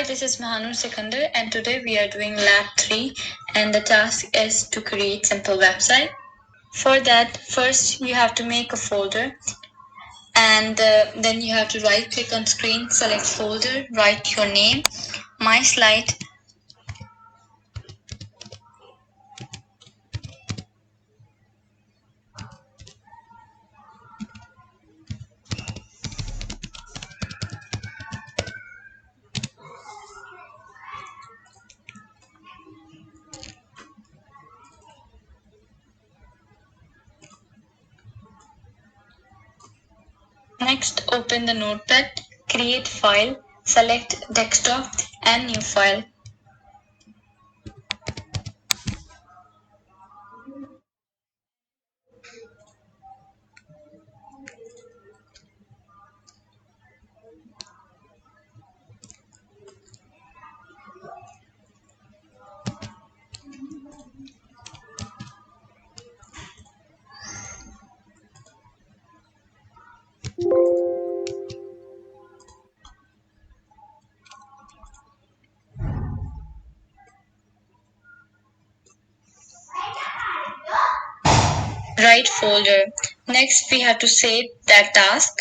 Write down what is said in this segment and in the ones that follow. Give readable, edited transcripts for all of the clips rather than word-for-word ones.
this is Mahanu Sikandar, and today we are doing lab 3, and the task is to create simple website. For that, first you have to make a folder, and then you have to right click on screen, select folder, write your name, my slide. Next, open the notepad, create file, select desktop and new file. Right folder. Next, we have to save that task.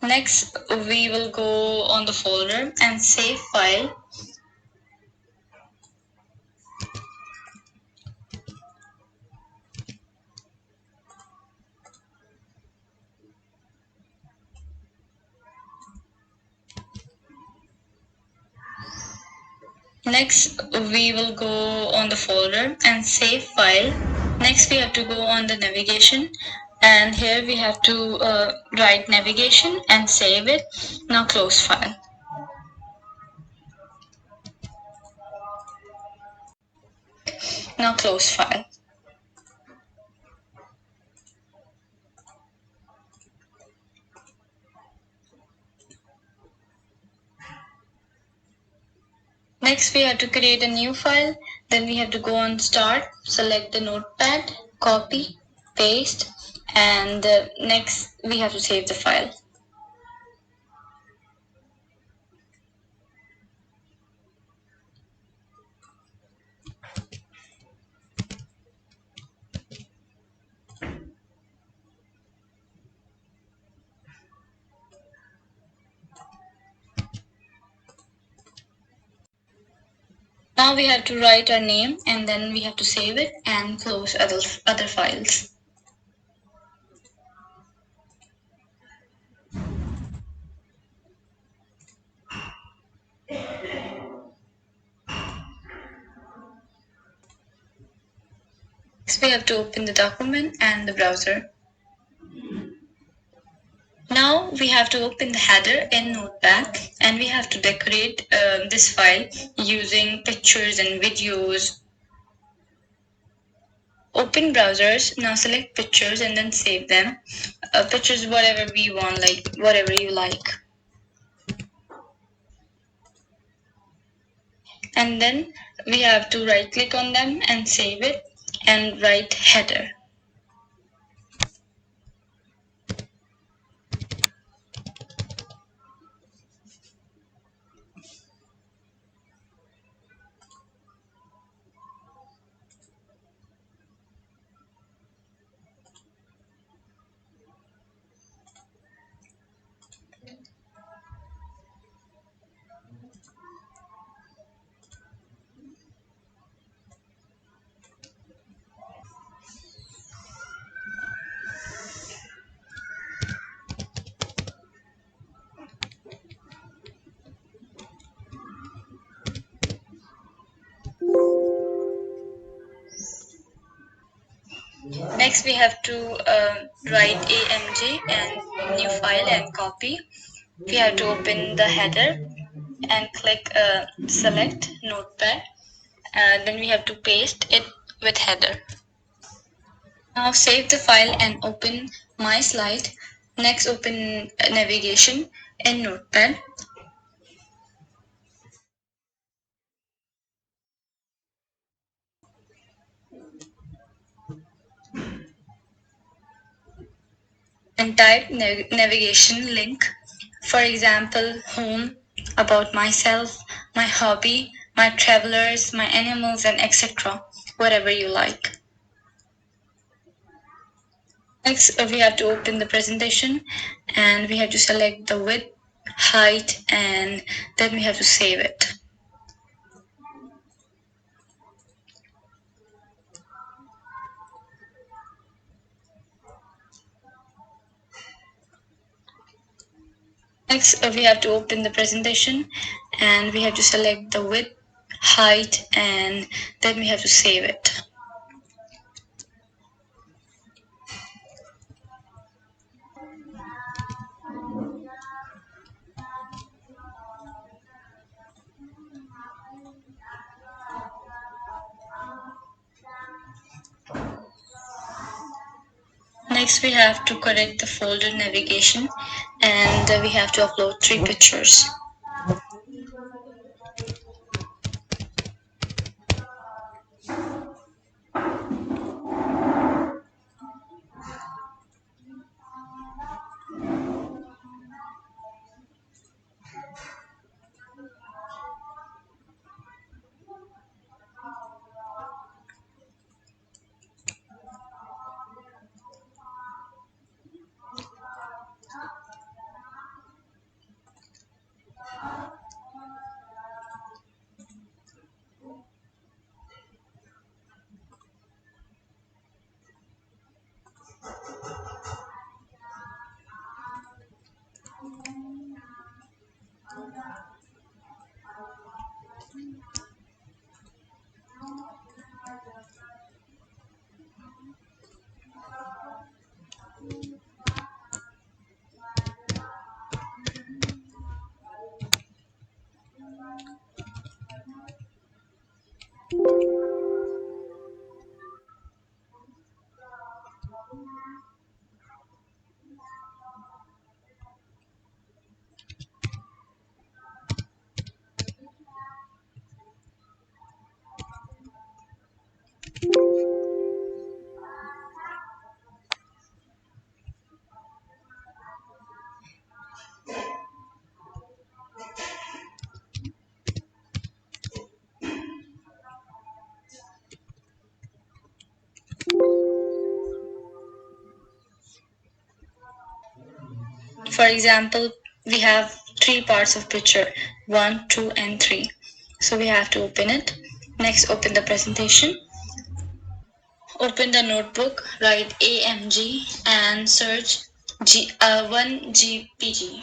Next, we will go on the folder and save file. Next, we will go on the folder and save file. Next, we have to go on the navigation, and here we have to write navigation and save it. Now close file. Now close file. Next, we have to create a new file. Then we have to go on start, select the notepad, copy, paste, and next we have to save the file. Now we have to write our name, and then we have to save it and close other files. Next, we have to open the document and the browser. Now we have to open the header in Notepad, and we have to decorate this file using pictures and videos. Open browsers. Now select pictures and then save them. Pictures, whatever we want, like whatever you like. And then we have to right click on them and save it and write header. Next, we have to write AMG and new file and copy. We have to open the header and click select notepad. Then we have to paste it with header. Now save the file and open my slide. Next, open navigation in notepad. and type navigation link. For example, home, about myself, my hobby, my travelers, my animals, and etc. Whatever you like. Next, we have to open the presentation and we have to select the width, height, and then we have to save it. Next, we have to open the presentation and we have to select the width, height, and then we have to save it. Next, we have to correct the folder navigation and we have to upload 3 pictures. For example, we have 3 parts of picture, 1, 2, and 3. So we have to open it. Next, open the presentation. Open the notebook, write AMG and search 1GPG.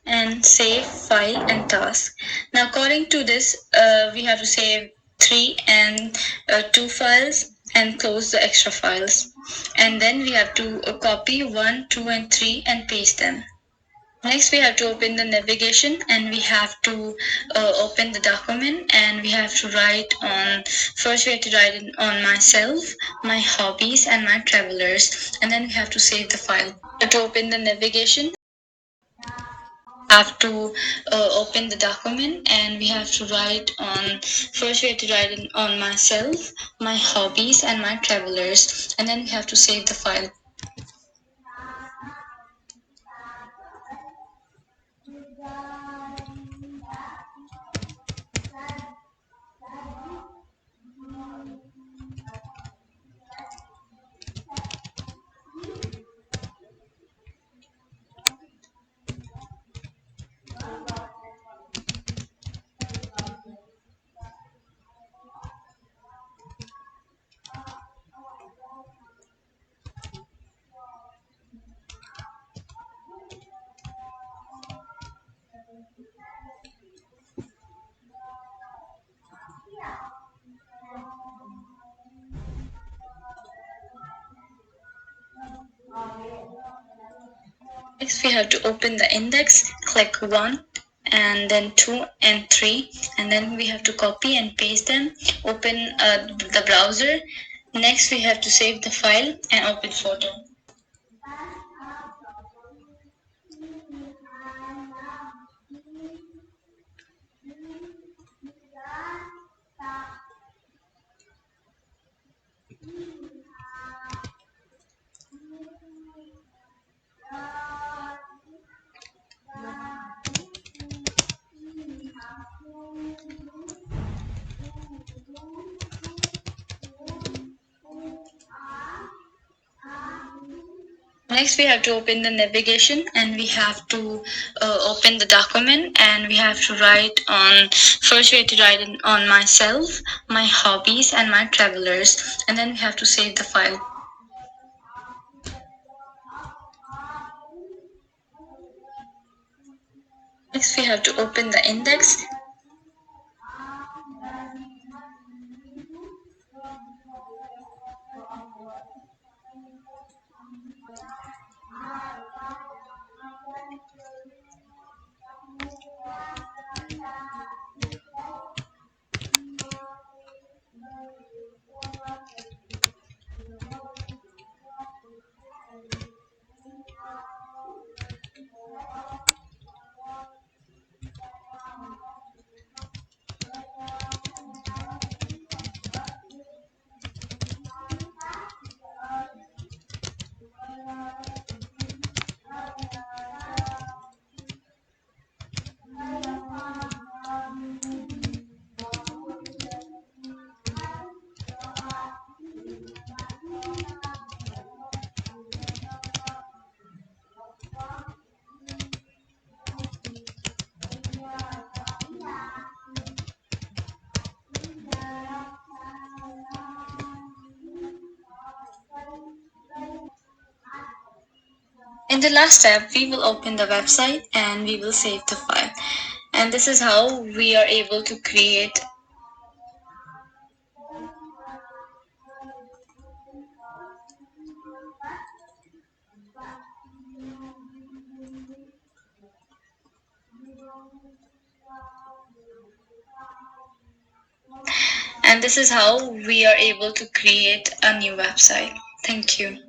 And save file and task. Now according to this, we have to save 3 and 2 files and close the extra files. And then we have to copy 1, 2, and 3 and paste them. Next, we have to open the navigation and we have to open the document and we have to write on, first we have to write on myself, my hobbies, and my travelers. And then we have to save the file. To open the navigation, have to open the document and we have to write on, first we have to write on myself, my hobbies, and my travelers, and then we have to save the file. Next, we have to open the index, click 1 and then 2 and 3, and then we have to copy and paste them, open the browser. Next, we have to save the file and open photo. Next, we have to open the navigation and we have to open the document, and we have to write on, first we have to write on myself, my hobbies and my travelers, and then we have to save the file. Next, we have to open the index. In the last step, we will open the website and we will save the file. And this is how we are able to create. And this is how we are able to create a new website. Thank you.